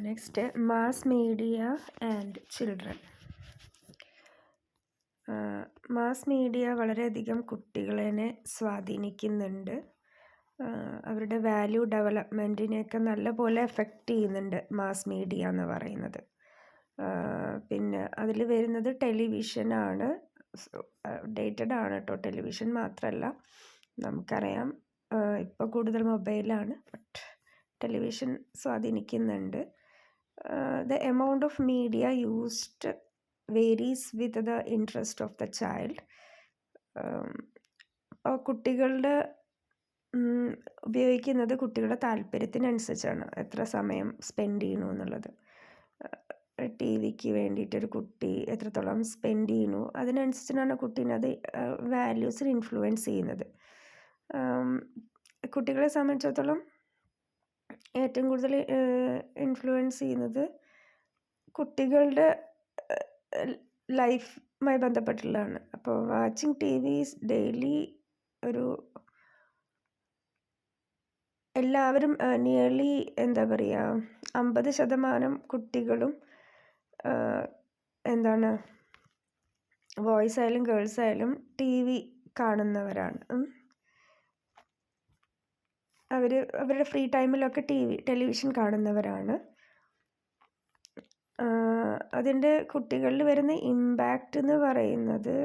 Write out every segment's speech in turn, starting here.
Next mass media and children. Mass media വളരെയധികം കുട്ടികളെ സ്വാധീനിക്കുന്നുണ്ട്. അവരുടെ വാല്യൂ ഡെവലപ്മെൻറ്റിനെയൊക്കെ നല്ലപോലെ എഫക്റ്റ് ചെയ്യുന്നുണ്ട് മാസ് മീഡിയ എന്ന് പറയുന്നത്. പിന്നെ അതിൽ വരുന്നത് ടെലിവിഷനാണ്. ഡേറ്റഡ് ആണ് കേട്ടോ, ടെലിവിഷൻ മാത്രമല്ല. നമുക്കറിയാം ഇപ്പോൾ കൂടുതൽ മൊബൈലാണ്, ബട്ട് ടെലിവിഷൻ സ്വാധീനിക്കുന്നുണ്ട്. The amount of media used varies with the interest of the child. അപ്പോൾ കുട്ടികളുടെ ഉപയോഗിക്കുന്നത് കുട്ടികളുടെ താല്പര്യത്തിനനുസരിച്ചാണ്, എത്ര സമയം സ്പെൻഡ് ചെയ്യണു എന്നുള്ളത്. ടി വിക്ക് വേണ്ടിയിട്ടൊരു കുട്ടി എത്രത്തോളം സ്പെൻഡ് ചെയ്യണു അതിനനുസരിച്ചാണ് കുട്ടീനെ അത് വാല്യൂസിൽ ഇൻഫ്ലുവൻസ് ചെയ്യുന്നത്. കുട്ടികളെ സംബന്ധിച്ചിടത്തോളം ഏറ്റവും കൂടുതൽ ഇൻഫ്ലുവൻസ് ചെയ്യുന്നത് കുട്ടികളുടെ ലൈഫുമായി ബന്ധപ്പെട്ടുള്ളതാണ്. അപ്പോൾ വാച്ചിങ് ടി വിസ് ഡെയിലി എല്ലാവരും നിയർലി 50% കുട്ടികളും ബോയ്സ് ആയാലും ഗേൾസ് ആയാലും ടി വി കാണുന്നവരാണ്. അവരുടെ ഫ്രീ ടൈമിലൊക്കെ ടെലിവിഷൻ കാണുന്നവരാണ്. അതിൻ്റെ കുട്ടികളിൽ വരുന്ന ഇമ്പാക്റ്റ് എന്ന് പറയുന്നത്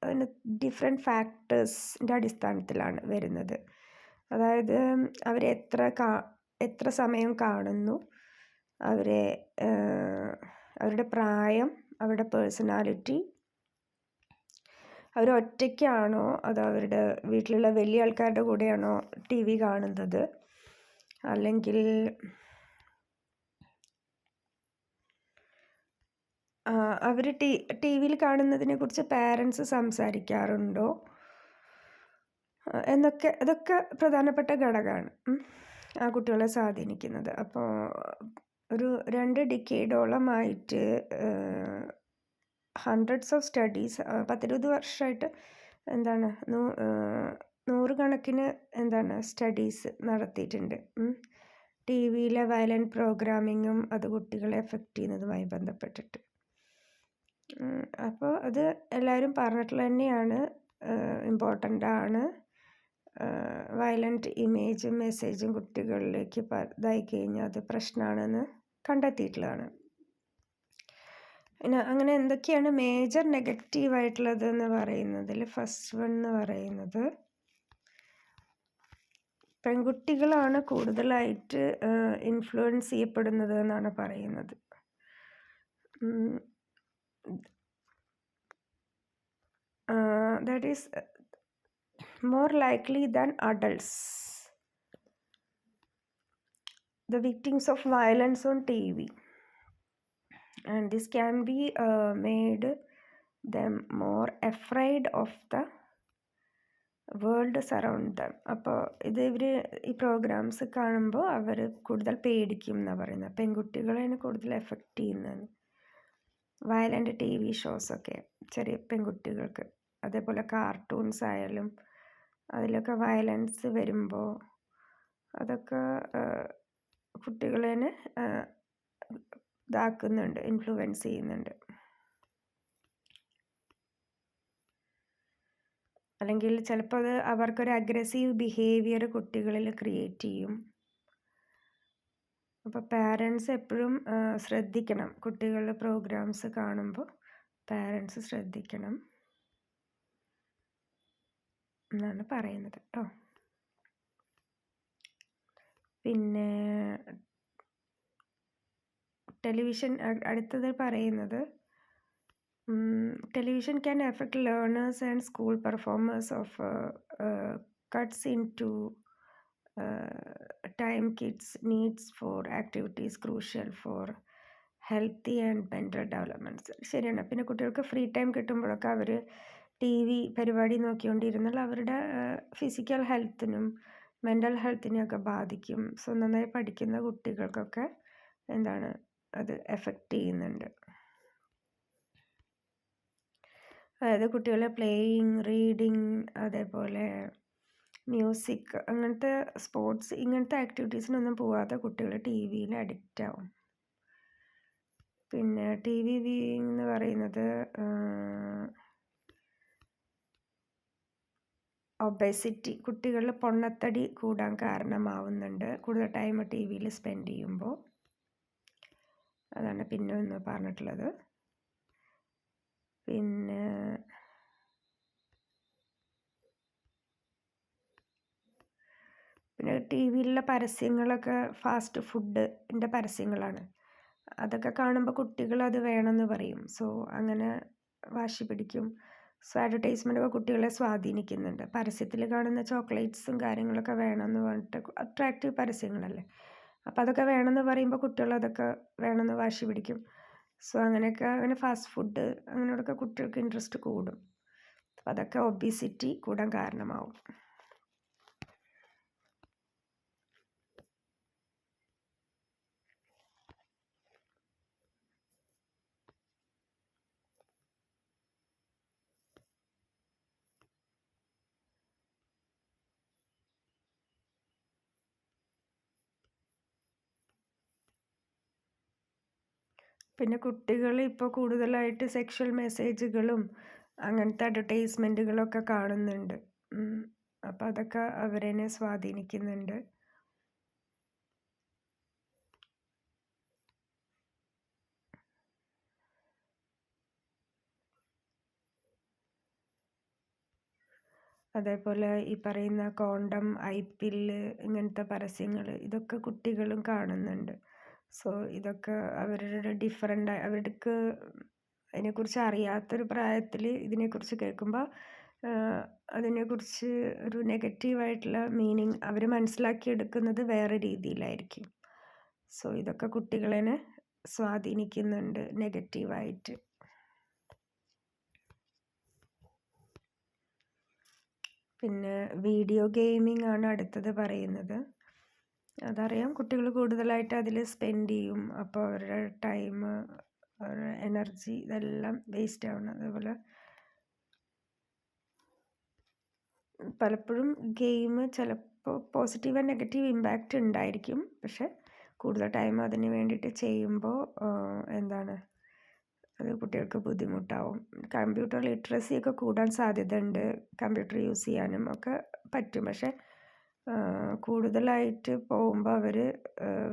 അതിന് ഡിഫറെൻറ്റ് ഫാക്ടേഴ്സിൻ്റെ അടിസ്ഥാനത്തിലാണ് വരുന്നത്. അതായത് എത്ര സമയം കാണുന്നു, അവരുടെ പ്രായം, അവരുടെ പേഴ്സണാലിറ്റി, അവരൊറ്റയ്ക്കാണോ അതോ അവരുടെ വീട്ടിലുള്ള വലിയ ആൾക്കാരുടെ കൂടെയാണോ ടി വി കാണുന്നത്, അല്ലെങ്കിൽ അവർ ടി വിയിൽ കാണുന്നതിനെ കുറിച്ച് പാരൻസ് സംസാരിക്കാറുണ്ടോ ഇതൊക്കെ പ്രധാനപ്പെട്ട ഘടകമാണ് ആ കുട്ടികളെ സ്വാധീനിക്കുന്നത്. അപ്പോൾ ഒരു 2 ഡിക്കേഡോളമായിട്ട് ഹൺഡ്രഡ്സ് ഓഫ് സ്റ്റഡീസ്, 10-20 വർഷമായിട്ട് 100 കണക്കിന് സ്റ്റഡീസ് നടത്തിയിട്ടുണ്ട്. ടി വിയിലെ വയലൻറ്റ് പ്രോഗ്രാമിങ്ങും അത് കുട്ടികളെ എഫക്റ്റ് ചെയ്യുന്നതുമായി ബന്ധപ്പെട്ടിട്ട്. അപ്പോൾ അത് എല്ലാവരും പറഞ്ഞിട്ടുള്ള തന്നെയാണ്, ഇമ്പോർട്ടൻ്റ് ആണ്. വയലൻറ്റ് ഇമേജും മെസ്സേജും കുട്ടികളിലേക്ക് ഇതായി കഴിഞ്ഞാൽ അത് പ്രശ്നമാണെന്ന് കണ്ടെത്തിയിട്ടുള്ളതാണ്. പിന്നെ അങ്ങനെ എന്തൊക്കെയാണ് മേജർ നെഗറ്റീവായിട്ടുള്ളത് എന്ന് പറയുന്നതിൽ ഫസ്റ്റ് വൺ എന്ന് പറയുന്നത് പെൺകുട്ടികളാണ് കൂടുതലായിട്ട് ഇൻഫ്ലുവൻസ് ചെയ്യപ്പെടുന്നത് എന്നാണ് പറയുന്നത്. That is more likely than adults, the victims of violence on TV, and this can be made them more afraid of the world surround dum. അപ്പോൾ ഈ പ്രോഗ്രാംസ് കാണുമ്പോൾ അവർ കൂടുതൽ പേടിക്കും എന്നാണ് പറയുന്നത്. പെൺകുട്ടികളെയാണ് കൂടുതൽ എഫക്റ്റ് ചെയ്യുന്നത് വയലൻ്റ് ടി വി ഷോസൊക്കെ ചെറിയ പെൺകുട്ടികൾക്ക്. അതേപോലെ കാർട്ടൂൺസ് ആയാലും അതിലൊക്കെ വയലൻസ് വരുമ്പോൾ അതൊക്കെ കുട്ടികളെ ഇതാക്കുന്നുണ്ട്, ഇൻഫ്ലുവൻസ് ചെയ്യുന്നുണ്ട്. അല്ലെങ്കിൽ ചിലപ്പോൾ അത് അവർക്കൊരു അഗ്രസീവ് ബിഹേവിയർ കുട്ടികളിൽ ക്രിയേറ്റ് ചെയ്യും. അപ്പോൾ പാരൻസ് എപ്പോഴും ശ്രദ്ധിക്കണം, കുട്ടികളുടെ പ്രോഗ്രാംസ് കാണുമ്പോൾ പാരൻസ് ശ്രദ്ധിക്കണം എന്നാണ് പറയുന്നത് കേട്ടോ. പിന്നെ ടെലിവിഷൻ അടുത്തത് പറയുന്നത് television can affect learners and school performers of cuts into time kids needs for activities crucial for healthy and mental development. ശരിയാണ്. പിന്നെ കുട്ടികൾക്ക് ഫ്രീ ടൈം കിട്ടുമ്പോഴൊക്കെ അവർ ടി വി പരിപാടി നോക്കിക്കൊണ്ടിരുന്നാൽ അവരുടെ ഫിസിക്കൽ ഹെൽത്തിനും മെൻ്റൽ ഹെൽത്തിനെയൊക്കെ ബാധിക്കും. സോ നന്നായി പഠിക്കുന്ന കുട്ടികൾക്കൊക്കെ അത് എഫക്റ്റ് ചെയ്യുന്നുണ്ട്. അതായത് കുട്ടികളെ പ്ലേയിങ്, റീഡിങ്, അതേപോലെ മ്യൂസിക് അങ്ങനത്തെ സ്പോർട്സ് ഇങ്ങനത്തെ ആക്ടിവിറ്റീസിനൊന്നും പോവാതെ കുട്ടികൾ ടി വിയിൽ അഡിക്റ്റ് ആവും. പിന്നെ ടി വി വ്യൂയിങ് എന്ന് പറയുന്നത് ഒബേസിറ്റി, കുട്ടികളിൽ പൊണ്ണത്തടി കൂടാൻ കാരണമാവുന്നുണ്ട് കൂടുതൽ ടൈം ടി വിയിൽ സ്പെൻഡ് ചെയ്യുമ്പോൾ. അതാണ് പിന്നെ ഒന്ന് പറഞ്ഞിട്ടുള്ളത്. പിന്നെ ടി വിയിലുള്ള പരസ്യങ്ങളൊക്കെ ഫാസ്റ്റ് ഫുഡിൻ്റെ പരസ്യങ്ങളാണ്. അതൊക്കെ കാണുമ്പോൾ കുട്ടികൾ അത് വേണമെന്ന് പറയും. സോ അങ്ങനെ വാശി പിടിക്കും. സോ അഡ്വർടൈസ്മെൻ്റൊക്കെ കുട്ടികളെ സ്വാധീനിക്കുന്നുണ്ട്. പരസ്യത്തിൽ കാണുന്ന ചോക്ലേറ്റ്സും കാര്യങ്ങളൊക്കെ വേണമെന്ന് പറഞ്ഞിട്ട് അട്രാക്റ്റീവ് പരസ്യങ്ങളല്ലേ, അപ്പോൾ അതൊക്കെ വേണമെന്ന് പറയുമ്പോൾ കുട്ടികൾ അതൊക്കെ വേണമെന്ന് വാശി പിടിക്കും. സോ അങ്ങനെ ഫാസ്റ്റ് ഫുഡ് അങ്ങനെയൊക്കെ കുട്ടികൾക്ക് ഇൻട്രസ്റ്റ് കൂടും. അപ്പോൾ അതൊക്കെ ഒബിസിറ്റി കൂടാൻ കാരണമാവും. പിന്നെ കുട്ടികൾ ഇപ്പോൾ കൂടുതലായിട്ട് സെക്ഷൽ മെസ്സേജുകളും അങ്ങനത്തെ അഡ്വർടൈസ്മെൻറ്റുകളൊക്കെ കാണുന്നുണ്ട്. അപ്പോൾ അതൊക്കെ അവരെ സ്വാധീനിക്കുന്നുണ്ട്. അതേപോലെ ഈ പറയുന്ന കോണ്ടം, ഐ-പില്ല് ഇങ്ങനത്തെ പരസ്യങ്ങൾ ഇതൊക്കെ കുട്ടികളും കാണുന്നുണ്ട്. സോ ഇതൊക്കെ അവർക്ക് അതിനെക്കുറിച്ച് അറിയാത്തൊരു പ്രായത്തിൽ ഇതിനെക്കുറിച്ച് കേൾക്കുമ്പോൾ അതിനെക്കുറിച്ച് ഒരു നെഗറ്റീവായിട്ടുള്ള മീനിങ് അവർ മനസ്സിലാക്കിയെടുക്കുന്നത് വേറെ രീതിയിലായിരിക്കും. സോ ഇതൊക്കെ കുട്ടികളെ സ്വാധീനിക്കുന്നുണ്ട് നെഗറ്റീവായിട്ട്. പിന്നെ വീഡിയോ ഗെയിമിംഗ് ആണ് അടുത്തത് പറയുന്നത്. അതറിയാം, കുട്ടികൾ കൂടുതലായിട്ട് അതിൽ സ്പെൻഡ് ചെയ്യും. അപ്പോൾ അവരുടെ ടൈം, അവരുടെ എനർജി ഇതെല്ലാം വേസ്റ്റ് ആവണം. അതേപോലെ പലപ്പോഴും ഗെയിം ചിലപ്പോൾ പോസിറ്റീവ് ആൻഡ് നെഗറ്റീവ് ഇമ്പാക്റ്റ് ഉണ്ടായിരിക്കും. പക്ഷെ കൂടുതൽ ടൈം അതിന് വേണ്ടിയിട്ട് ചെയ്യുമ്പോൾ അത് കുട്ടികൾക്ക് ബുദ്ധിമുട്ടാവും. കമ്പ്യൂട്ടർ ലിറ്ററസി ഒക്കെ കൂടാൻ സാധ്യതയുണ്ട്. കമ്പ്യൂട്ടർ യൂസ് ചെയ്യാനും ഒക്കെ പറ്റും. പക്ഷെ കൂടുതലായിട്ട് പോകുമ്പോൾ അവർ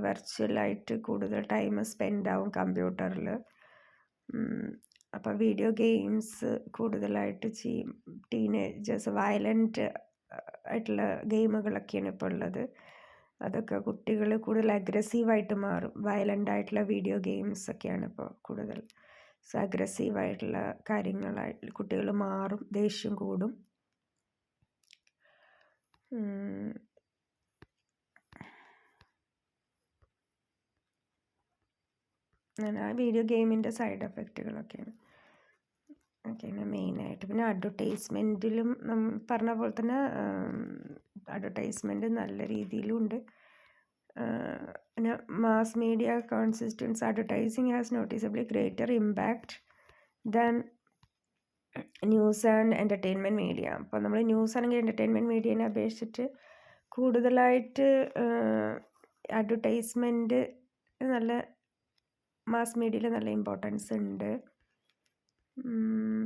വെർച്വലായിട്ട് കൂടുതൽ ടൈം സ്പെൻഡ് ആവും കമ്പ്യൂട്ടറിൽ. അപ്പോൾ വീഡിയോ ഗെയിംസ് കൂടുതലായിട്ട് ചെയ്യും. ടീനേജേഴ്സ് വയലൻ്റ് ആയിട്ടുള്ള ഗെയിമുകളൊക്കെയാണ് ഇപ്പോൾ ഉള്ളത്. അതൊക്കെ കുട്ടികൾ കൂടുതൽ അഗ്രസീവായിട്ട് മാറും. വയലൻ്റ് ആയിട്ടുള്ള വീഡിയോ ഗെയിംസ് ഒക്കെയാണ് ഇപ്പോൾ കൂടുതൽ. സോ അഗ്രസീവായിട്ടുള്ള കാര്യങ്ങളായിട്ട് കുട്ടികൾ മാറും, ദേഷ്യം കൂടും. അങ്ങനെ വീഡിയോ ഗെയിമിൻ്റെ സൈഡ് എഫക്റ്റുകളൊക്കെയാണ് മെയിനായിട്ട്. പിന്നെ അഡ്വർടൈസ്മെൻറ്റിലും പറഞ്ഞ പോലെ തന്നെ അഡ്വർടൈസ്മെൻറ്റ് നല്ല രീതിയിലും ഉണ്ട്. പിന്നെ mass media consistence advertising has noticeably greater impact than news and entertainment media. അപ്പോൾ നമ്മൾ ന്യൂസ് ആണെങ്കിൽ എൻ്റർടൈൻമെൻറ്റ് മീഡിയനെ അപേക്ഷിച്ചിട്ട് കൂടുതലായിട്ട് അഡ്വർടൈസ്മെൻറ്റ് നല്ല മാസ് മീഡിയയിൽ നല്ല ഇമ്പോർട്ടൻസ് ഉണ്ട്.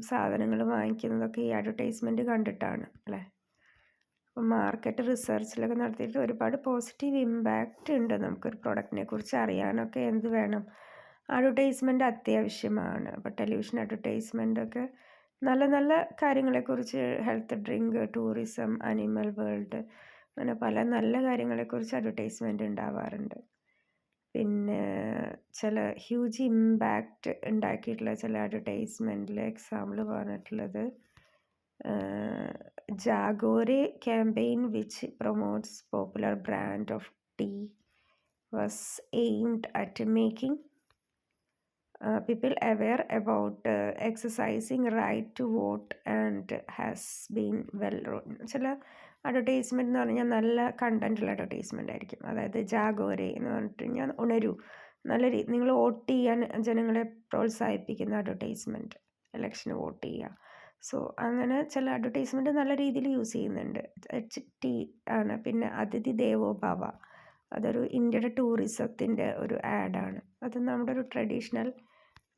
സാധനങ്ങൾ വാങ്ങിക്കുന്നതൊക്കെ ഈ അഡ്വർടൈസ്മെൻറ്റ് കണ്ടിട്ടാണ് അല്ലേ. അപ്പോൾ മാർക്കറ്റ് റിസർച്ചിലൊക്കെ നടത്തിയിട്ട് ഒരുപാട് പോസിറ്റീവ് ഇമ്പാക്റ്റ് ഉണ്ട്. നമുക്കൊരു പ്രൊഡക്റ്റിനെ കുറിച്ച് അറിയാനൊക്കെ എന്ത് വേണം, അഡ്വർടൈസ്മെൻറ്റ് അത്യാവശ്യമാണ്. അപ്പോൾ ടെലിവിഷൻ അഡ്വർടൈസ്മെൻറ്റൊക്കെ നല്ല നല്ല കാര്യങ്ങളെക്കുറിച്ച്, health drink, tourism, animal world, അങ്ങനെ പല നല്ല കാര്യങ്ങളെക്കുറിച്ച് അഡ്വർടൈസ്മെൻറ്റ് ഉണ്ടാവാറുണ്ട്. പിന്നെ ചില ഹ്യൂജ് ഇമ്പാക്റ്റ് ഉണ്ടാക്കിയിട്ടുള്ള ചില അഡ്വർടൈസ്മെൻറ്റിൽ എക്സാമ്പിൾ പറഞ്ഞിട്ടുള്ളത് Jaago Re campaign which promotes popular brand of tea was aimed at making people aware about exercising right to vote and has been well written. ചില അഡ്വർടൈസ്മെൻറ്റ് എന്ന് പറഞ്ഞാൽ നല്ല കണ്ടൻറ്റുള്ള അഡ്വർടൈസ്മെൻ്റ് ആയിരിക്കും. അതായത് ജാഗോരെ എന്ന് പറഞ്ഞിട്ട് ഞാൻ ഉണരൂ, നല്ല നിങ്ങൾ വോട്ട് ചെയ്യാൻ ജനങ്ങളെ പ്രോത്സാഹിപ്പിക്കുന്ന അഡ്വർടൈസ്മെൻറ്റ്, ഇലക്ഷന് വോട്ട് ചെയ്യുക. സോ അങ്ങനെ ചില അഡ്വർടൈസ്മെൻറ്റ് നല്ല രീതിയിൽ യൂസ് ചെയ്യുന്നുണ്ട്. HT ആണ്. പിന്നെ അതിഥി ദേവോ ഭവ, അതൊരു ഇന്ത്യയുടെ ടൂറിസത്തിൻ്റെ ഒരു ആഡാണ്. അത് നമ്മുടെ ഒരു ട്രഡീഷണൽ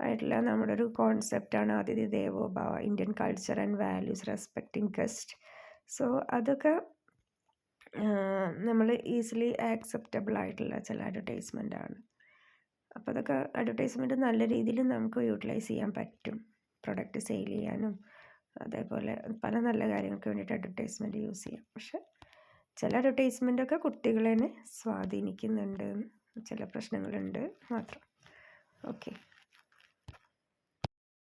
ആയിട്ടുള്ള നമ്മുടെ ഒരു കോൺസെപ്റ്റാണ് അതിഥി ദേവോ ഭവ, Indian culture and values, respecting guest. So അതൊക്കെ നമ്മൾ ഈസിലി ആക്സെപ്റ്റബിൾ ആയിട്ടുള്ള ചില അഡ്വർടൈസ്മെൻ്റ് ആണ്. അപ്പോൾ അതൊക്കെ അഡ്വർടൈസ്മെൻറ്റ് നല്ല രീതിയിൽ നമുക്ക് യൂട്ടിലൈസ് ചെയ്യാൻ പറ്റും. പ്രൊഡക്റ്റ് സെയിൽ ചെയ്യാനും അതേപോലെ പല നല്ല കാര്യങ്ങൾക്ക് വേണ്ടിയിട്ട് അഡ്വർടൈസ്മെൻറ്റ് യൂസ് ചെയ്യാം. പക്ഷെ ചില അഡ്വർടൈസ്മെൻറ്റൊക്കെ കുട്ടികളെ സ്വാധീനിക്കുന്നുണ്ട്, ചില പ്രശ്നങ്ങളുണ്ട് മാത്രം. ഓക്കെ.